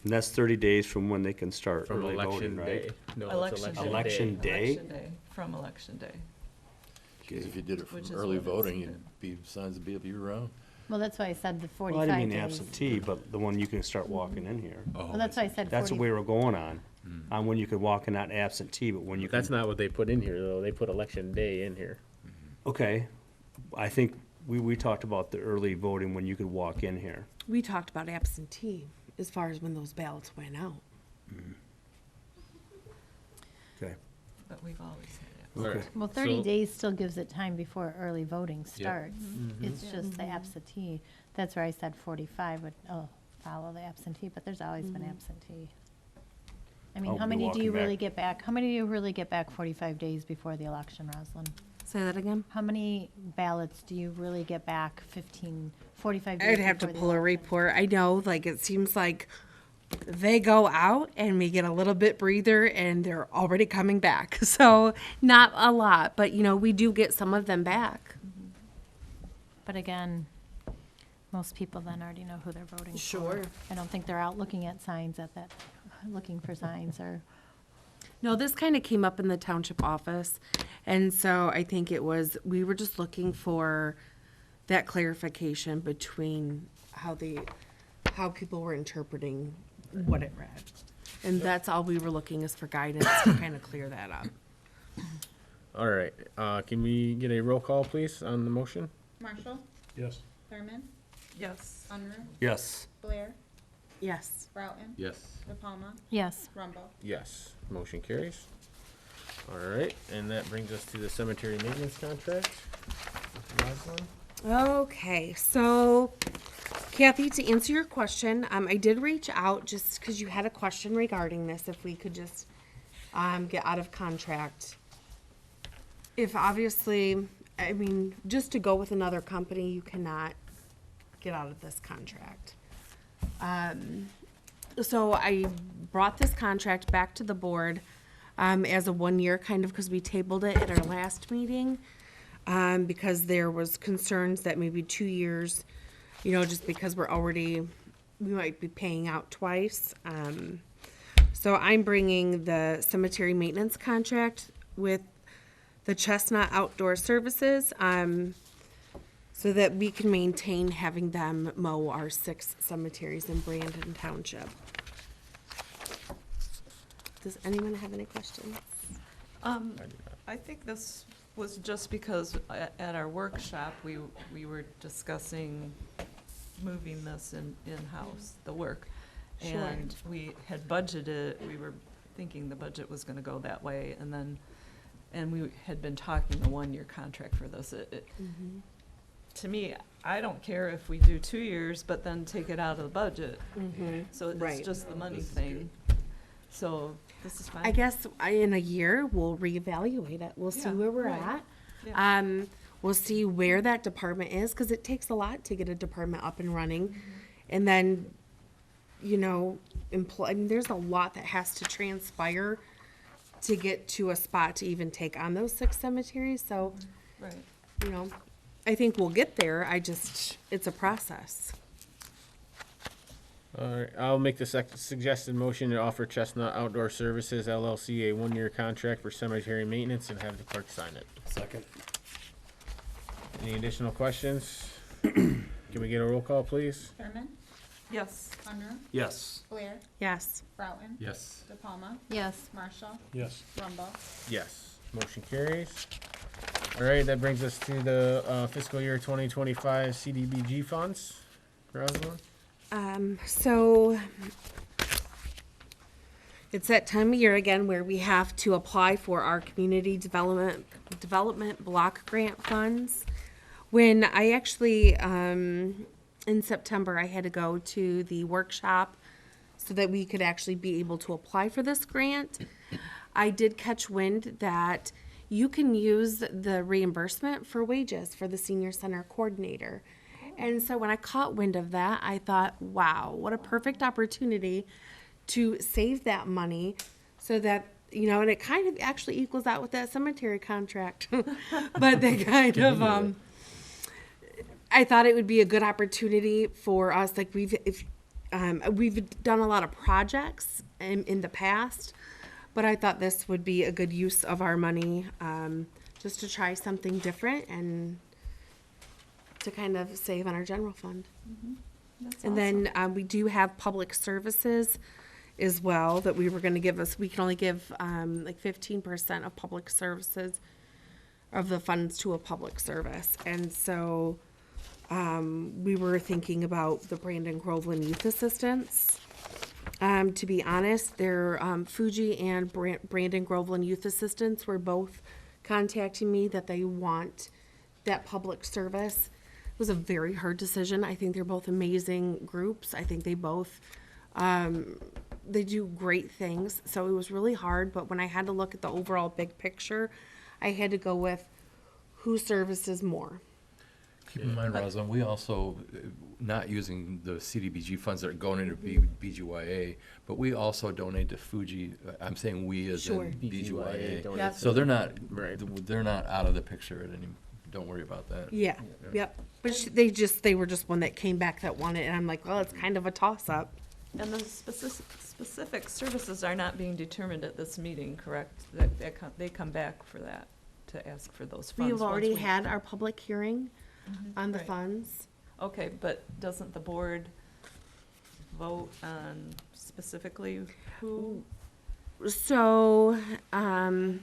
And that's 30 days from when they can start from early election voting, day. right? No, Election it's day. Election day? Election day, from election day. Because if you did it from Which is early what it's- voting, signs would be up year-round. Well, that's why I said the Well, 45 I didn't mean days. absentee, but the one you can start walking in here. Oh, Well, that's why I said That's 40. what we were going on. on when you could walk in, not absentee, but when you That's can. not what they put in here, though. They put election day in here. Okay, I think we talked about the early voting when you could walk in here. We talked about absentee as far as when those ballots went out. Okay. But we've always had it. Alright, Well, 30 so- days still gives it time before early voting starts. Mm-hmm. It's just the absentee. That's where I said 45 would, follow the absentee, but there's always been absentee. I mean, I'll how be many do you walking really back. get back? How many do you really get back 45 days before the election, Rosalind? Say that again? How many ballots do you really get back 45 days I'd have to before the pull a election? report. I know, like, it seems like they go out and we get a little bit breather and they're already coming back. So not a lot, but you know, we do get some of them back. But again, most people then already know who they're voting for. Sure. I don't think they're out looking at signs looking for signs or. No, this kind of came up in the township office. And so I think we were just looking for that clarification between how people were interpreting what it read. And that's all we were looking is for guidance to kind of clear that up. All right, can we get a roll call, please, on the motion? Marshall, Yes. Thurman, Yes. Unruh, Yes. Blair, Yes. Broughton, Yes. De Palma, Yes. Rumble. Yes, motion carries. All right, and that brings us to the cemetery maintenance contract. Rosalind? Okay, so Kathy, to answer your question, I did reach out just because you had a question regarding this, if we could just get out of contract. If obviously, I mean, just to go with another company, you cannot get out of this contract. So I brought this contract back to the board as a 1 year kind of because we tabled it at our last meeting. Because there was concerns that maybe 2 years, you know, just because we might be paying out twice. So I'm bringing the cemetery maintenance contract with the Chestnut Outdoor Services, so that we can maintain having them mow our 6 cemeteries in Brandon Township. Does anyone have any questions? I think this was just because at our workshop, we were discussing moving this in-house, the work. Sure. And we had budgeted, we were thinking the budget was gonna go that way, and we had been talking a 1-year contract for this. To me, I don't care if we do 2 years, but then take it out of the budget. So it's Right. just the money This is thing. So this is fine. I guess in a year, we'll reevaluate it. We'll see Yeah, where we're right. at. Yeah. We'll see where that department is, because it takes a lot to get a department up and running. And then, you know, I mean, there's a lot that has to transpire to get to a spot to even take on those 6 cemeteries. So, Right. you know, I think we'll get there. It's a process. All right, I'll make the suggested motion to offer Chestnut Outdoor Services LLC a 1-year contract for cemetery maintenance and have the clerk sign it. Second. Any additional questions? Can we get a roll call, please? Thurman, Yes. Unruh, Yes. Blair, Yes. Broughton, Yes. De Palma, Yes. Marshall, Yes. Rumble. Yes, motion carries. All right, that brings us to the fiscal year 2025 CDBG funds. Rosalind? So it's that time of year again where we have to apply for our community development block grant funds. When I actually, in September, I had to go to the workshop so that we could actually be able to apply for this grant. I did catch wind that you can use the reimbursement for wages for the senior center coordinator. And so when I caught wind of that, I thought, wow, what a perfect opportunity to save that money so that, you know, and it kind of actually equals out with that cemetery contract. But they kind of, I thought it would be a good opportunity for us. Like we've done a lot of projects in the past, but I thought this would be a good use of our money, just to try something different and to kind of save on our general fund. That's And awesome. then we do have public services as well, that we were gonna give us, we can only give, like 15% of public services, of the funds to a public service. And so, we were thinking about the Brandon Groveland Youth Assistance. To be honest, their, Fuji and Brandon Groveland Youth Assistance were both contacting me that they want that public service. It was a very hard decision. I think they're both amazing groups. I think they both, they do great things. So it was really hard, but when I had to look at the overall big picture, I had to go with who services more. Keep in mind, Rosalind, we also, not using the CDBG funds that are going into BGYA, but we also donate to Fuji. I'm saying we as Sure. in BGYA. donates So they're not, Right. they're not out of the picture at any, don't worry about that. Yeah, yep. But they were just one that came back that wanted, and I'm like, well, it's kind of a toss-up. And the specific services are not being determined at this meeting, correct? They come back for that, to ask for those funds. We've once already we- had our public hearing on the Right. funds. Okay, but doesn't the board vote on specifically who? So, I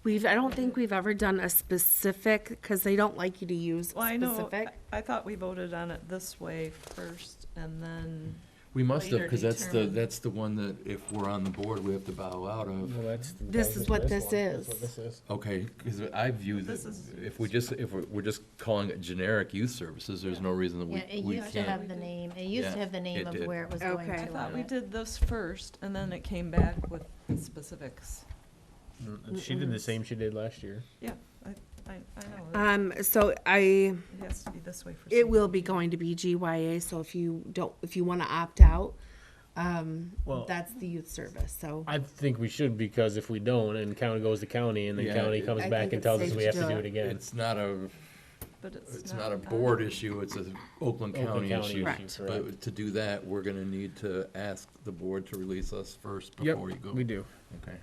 don't think we've ever done a specific, because they don't like you to use Well, I know, specific. I thought we voted on it this way first, and then, We must have, Later because determine. that's the one that if we're on the board, we have to bow out of. Well, This is what this one. That's is. what this is. Okay, because I view This that is- if we're just calling it generic youth services, there's no reason that Yeah, it we used to can't. have the name, it used to Yeah, have the name it of did. where it was going Okay. to I thought on we it. did this first, and then it came back with the specifics. She did the same she did last year. Yeah, I know, So it has to be this way for. it will be going to be GYA, so if you want to opt out, Well- that's the youth service, so. I think we should, because if we don't, and county goes to county, and then Yeah, county it- comes I back think and it's tells us safe we to have to do do it. it again. It's not a, But it's not a board issue, it's a Oakland County County issue. Correct. But to do that, we're gonna need to ask the board to release us first Yep, before you go. we do. Okay.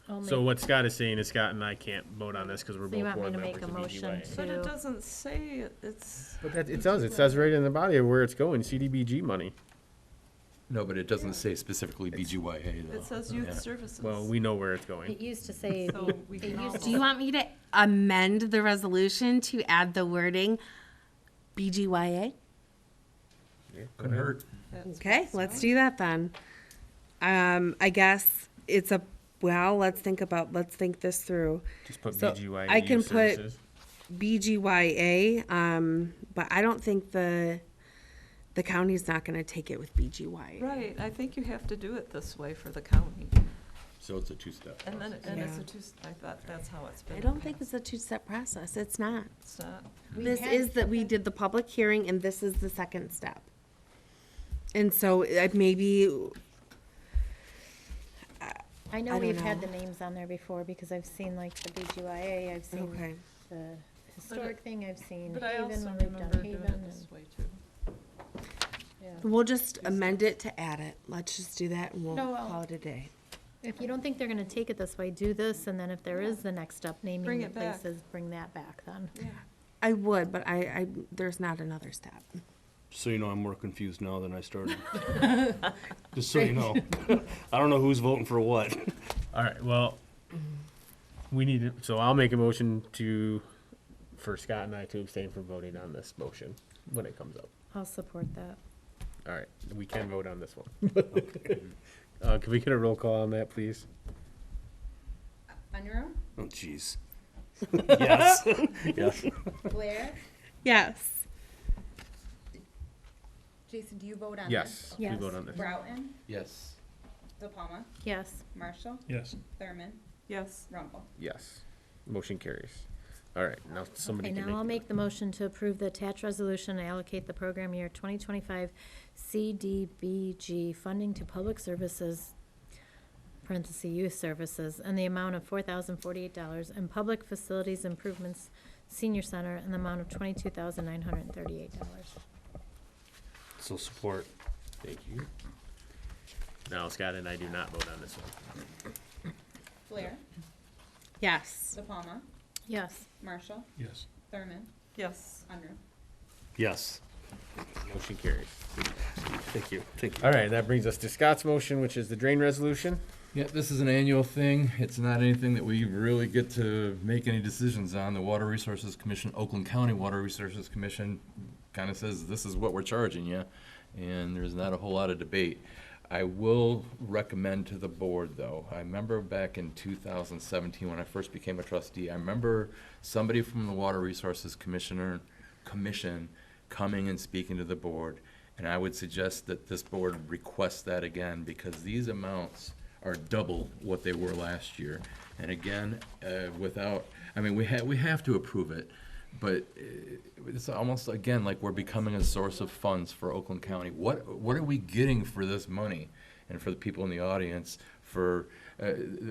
I'll So make- what Scott is saying is Scott and I can't vote on this because we're So you both want me board to make members a of motion BGYA. But it to- doesn't say it's, But it does, it says right in the body of where it's going, CDBG money. No, but it doesn't say specifically BGYA though. it says Yeah. youth services. Well, we know where it's going. It used to say, So we it can used all. Do you want me to amend the resolution to add the wording BGYA? Couldn't hurt. That's Okay, what's let's fine. do that then. I guess it's let's think this through. Just put So, BGYA I can youth put- services. BGYA, but I don't think the county's not gonna take it with BGYA. Right, I think you have to do it this way for the county. So it's a two-step. And then, and it's Yeah. a two, I thought that's how it's been. I don't think it's a two-step process. It's not. It's not. This is that we did the public hearing and this is the second step. And so maybe, I I know don't we've had know. the names on there before, because I've seen like the BGYA, I've seen okay. the historic thing, I've seen But I Haven, also when we've remember done doing Haven, it this and, way too. yeah. We'll just amend it to add it. Let's just do that and we'll No, I'll- call it a day. If you don't think they're gonna take it this way, do this, and then if there is the next step, Bring naming the it back. places, bring that back then. Yeah. I would, but there's not another step. So you know, I'm more confused now than I started. Just so you know. I don't know who's voting for what. All right, well, we need to, so I'll make a motion for Scott and I to abstain from voting on this motion when it comes up. I'll support that. All right, we can vote on this one. Can we get a roll call on that, please? Unruh, Oh, jeez. Yes. Yes. Blair, Yes. Jason, do you vote on this? Yes, we Yes. vote on this. Broughton, Yes. De Palma, Yes. Marshall, Yes. Thurman, Yes. Rumble. Yes, motion carries. All right, now somebody Okay, can now I'll make. make the motion to approve the attached resolution and allocate the program year 2025 CDBG funding to public services, parentheses, youth services, and the amount of $4,048, and public facilities improvements, senior center, and the amount of $22,938. So support. Thank you. Now Scott and I do not vote on this one. Blair, Yes. De Palma, Yes. Marshall, Yes. Thurman, Yes. Unruh. Yes. Motion carries. Thank you, thank you. All right, that brings us to Scott's motion, which is the drain resolution. Yeah, this is an annual thing. It's not anything that we really get to make any decisions on. The Water Resources Commission, Oakland County Water Resources Commission kind of says this is what we're charging you, and there's not a whole lot of debate. I will recommend to the board, though, I remember back in 2017 when I first became a trustee, I remember somebody from the Water Resources Commission coming and speaking to the board, and I would suggest that this board request that again, because these amounts are double what they were last year. And again, we have to approve it, but it's almost, again, like we're becoming a source of funds for Oakland County. What are we getting for this money? And for the people in the audience, for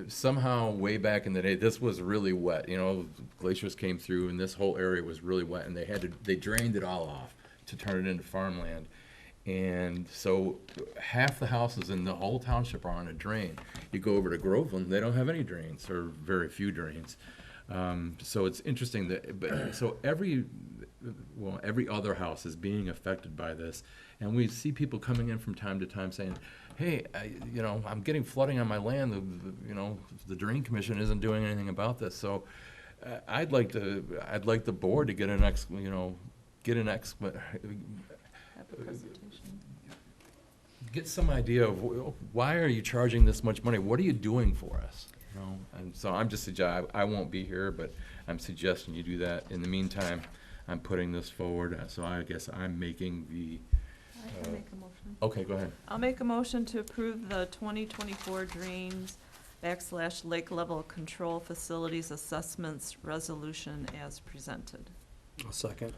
somehow way back in the day, this was really wet. You know, glaciers came through and this whole area was really wet, and they drained it all off to turn it into farmland. And so half the houses in the whole township are on a drain. You go over to Groveland, they don't have any drains, or very few drains. So it's interesting that, every other house is being affected by this. And we see people coming in from time to time saying, hey, I'm getting flooding on my land. The Drain Commission isn't doing anything about this. So I'd like the board to get get some idea of why are you charging this much money? What are you doing for us? And so I'm just I won't be here, but I'm suggesting you do that. In the meantime, I'm putting this forward, so I guess I'm making the. I can make a motion. Okay, go ahead. I'll make a motion to approve the 2024 drains / lake level control facilities assessments resolution as presented. A second.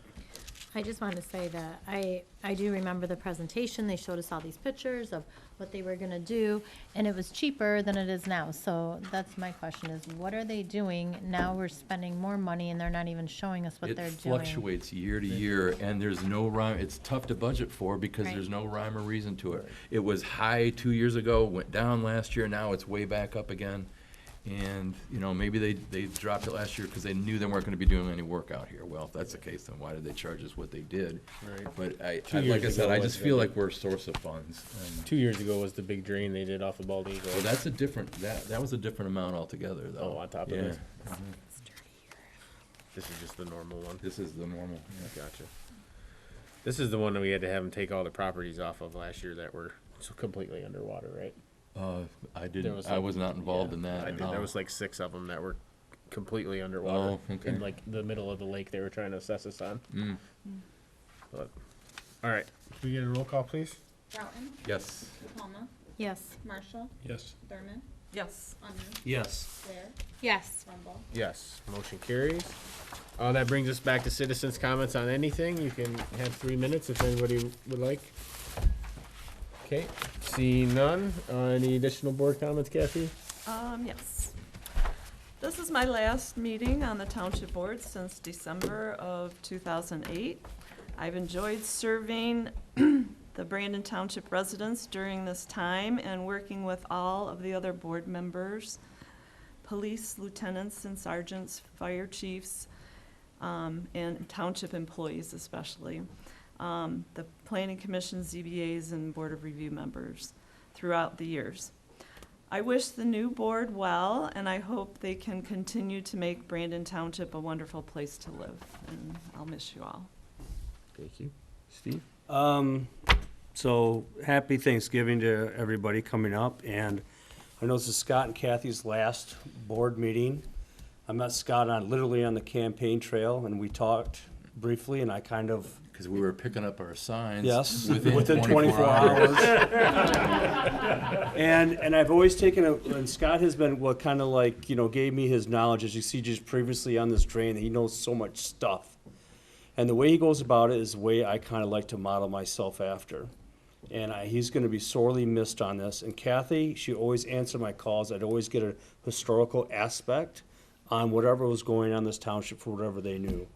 I just wanted to say that I do remember the presentation. They showed us all these pictures of what they were gonna do, and it was cheaper than it is now. So that's my question is, what are they doing? Now we're spending more money and they're not even showing us what they're doing. It fluctuates year to year, and there's no rhyme. It's tough to budget for because Right. there's no rhyme or reason to it. It was high 2 years ago, went down last year, now it's way back up again. And, maybe they dropped it last year because they knew they weren't going to be doing any work out here. Well, if that's the case, then why did they charge us what they did? Right. But Years like I said, ago I was just the feel big- like we're a source of funds. And 2 years ago was the big drain they did off of Bald Eagle. well, that's a different, that was a different amount altogether, though. Oh, on top of Yeah. this. This is just the normal one. This is the normal. Yeah. Gotcha. This is the one that we had to have them take all the properties off of last year that were so completely underwater, right? I There was I was not involved yeah, in that. I did. no. There was like 6 of them that were completely underwater Oh, okay. in like the middle of the lake they were trying to assess us on. Mm. But, all right, can we get a roll call, please? Broughton, Yes. DePalma, Yes. Marshall, Yes. Thurman, Yes. Onion, Yes. Blair, Yes. Rumble. Yes, motion carries. That brings us back to citizens' comments on anything. You can have 3 minutes if anybody would like. Okay, seeing none. Any additional board comments, Kathy? Yes. This is my last meeting on the Township Board since December of 2008. I've enjoyed serving the Brandon Township residents during this time and working with all of the other board members, police lieutenants and sergeants, fire chiefs, and township employees especially, the planning commission, ZBAs, and board of review members throughout the years. I wish the new board well, and I hope they can continue to make Brandon Township a wonderful place to live, and I'll miss you all. Thank you. Steve? So happy Thanksgiving to everybody coming up, and I know this is Scott and Kathy's last board meeting. I met Scott literally on the campaign trail, and we talked briefly, and I kind of. Because we were picking up our signs. Yes, within 24 hours. And I've always taken and Scott has been what kind of like, gave me his knowledge, as you see just previously on this drain, that he knows so much stuff. And the way he goes about it is the way I kind of like to model myself after. And he's going to be sorely missed on this. And Kathy, she always answered my calls. I'd always get a historical aspect on whatever was going on in this township for whatever they knew.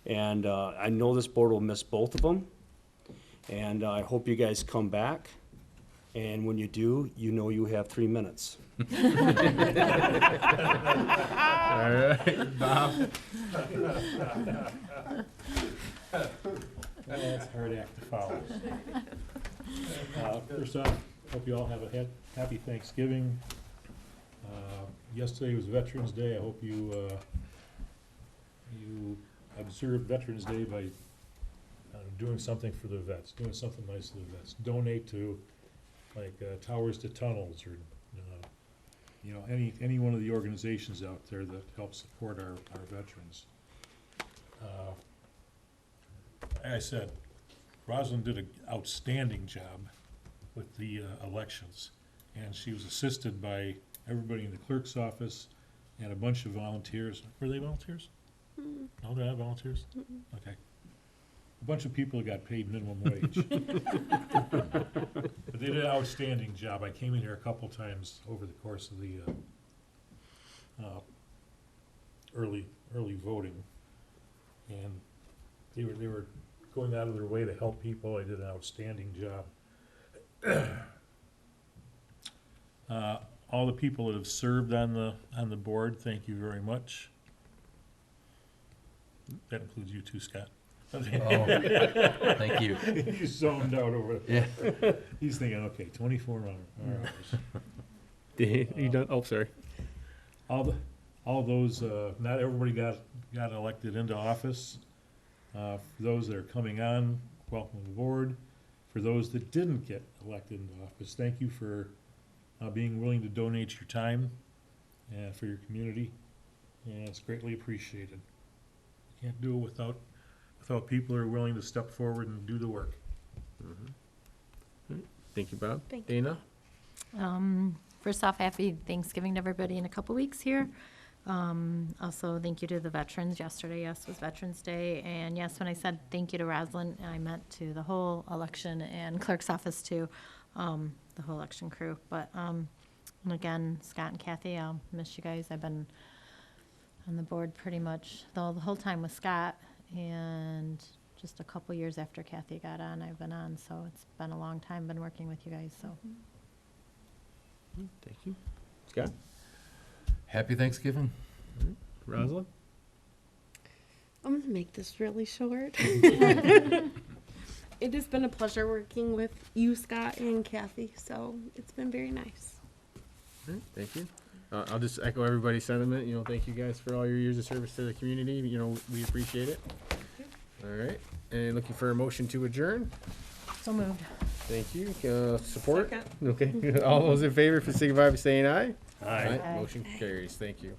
And I know this board will miss both of them. And I hope you guys come back. And when you do, you have 3 minutes. All right, Bob. That's a hard act to follow. First off, hope you all have a happy Thanksgiving. Yesterday was Veterans Day. I hope you you observed Veterans Day by doing something for the vets, doing something nice to the vets. Donate to like Towers to Tunnels, or any one of the organizations out there that help support our veterans. Like I said, Rosalind did an outstanding job with the elections, and she was assisted by everybody in the clerk's office and a bunch of volunteers. Were they volunteers? No, they're not volunteers? Okay. A bunch of people that got paid minimum wage. But they did an outstanding job. I came in here a couple times over the course of the early voting, and they were going out of their way to help people. They did an outstanding job. All the people that have served on the board, thank you very much. That includes you too, Scott. Thank you. You zoned out over there. Yeah. He's thinking, okay, 24 hours. You done? Oh, sorry. All those, not everybody got elected into office. For those that are coming on, welcome aboard. For those that didn't get elected into office, thank you for being willing to donate your time for your community, and it's greatly appreciated. Can't do it without people who are willing to step forward and do the work. Thank you, Bob. Thank you. Dana? First off, happy Thanksgiving to everybody in a couple weeks here. Also, thank you to the veterans. Yesterday, yes, was Veterans Day. And yes, when I said thank you to Rosalind, I meant to the whole election and clerk's office too, the whole election crew. But, and again, Scott and Kathy, I'll miss you guys. I've been on the board pretty much the whole time with Scott, and just a couple years after Kathy got on, I've been on. So it's been a long time, been working with you guys, so. Thank you. Scott? Happy Thanksgiving. Rosalind? I'm gonna make this really short. It has been a pleasure working with you, Scott, and Kathy, so it's been very nice. Thank you. I'll just echo everybody's sentiment. Thank you guys for all your years of service to the community. We appreciate it. All right. And looking for a motion to adjourn. So moved. Thank you. Support? Second. Okay. All those in favor, signify by saying aye. Aye. Motion carries. Thank you.